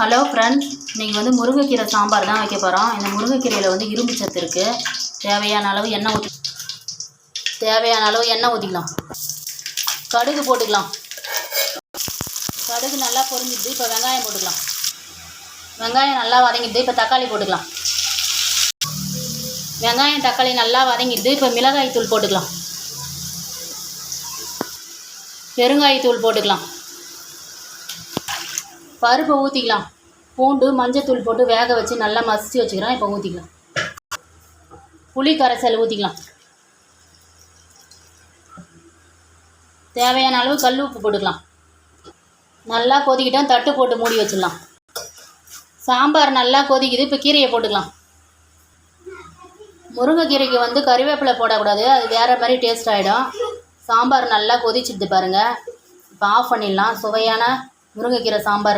Hello friends, நீங்கள் வந்து முருங்கைக்கீரை சாம்பார் தான் வைக்க போகிறோம். இந்த முருங்கைக்கீரையில் வந்து இரும்பு சத்து இருக்குது. தேவையான அளவு எண்ணெய் ஊற்றிக்கலாம். கடுகு போட்டுக்கலாம். கடுகு நல்லா பொரிஞ்சிடுது. இப்போ வெங்காயம் போட்டுக்கலாம். வெங்காயம் நல்லா வதங்கிடுது. இப்போ தக்காளி போட்டுக்கலாம். வெங்காயம் தக்காளி நல்லா வதங்கிடுது. இப்போ மிளகாய் தூள் போட்டுக்கலாம். பெருங்காயத்தூள் போட்டுக்கலாம். பருப்பை ஊற்றிக்கலாம். பூண்டு மஞ்சத்தூள் போட்டு வேக வச்சு நல்லா மசிச்சு வச்சுக்கிறோம். இப்போ ஊற்றிக்கலாம். புளி கரைசல் ஊற்றிக்கலாம். தேவையான அளவு கல் உப்பு போட்டுக்கலாம். நல்லா கொதிக்கிட்டோம். தட்டு போட்டு மூடி வச்சிடலாம். சாம்பார் நல்லா கொதிக்குது. இப்போ கீரையை போட்டுக்கலாம். முருங்கைக்கீரைக்கு வந்து கறிவேப்பிலை போடக்கூடாது, அது வேறு மாதிரி டேஸ்ட் ஆகிடும். சாம்பார் நல்லா கொதிச்சிடுது பாருங்கள். இப்போ ஆஃப் பண்ணிடலாம். சுவையான முருங்கைக்கீரை சாம்பார்.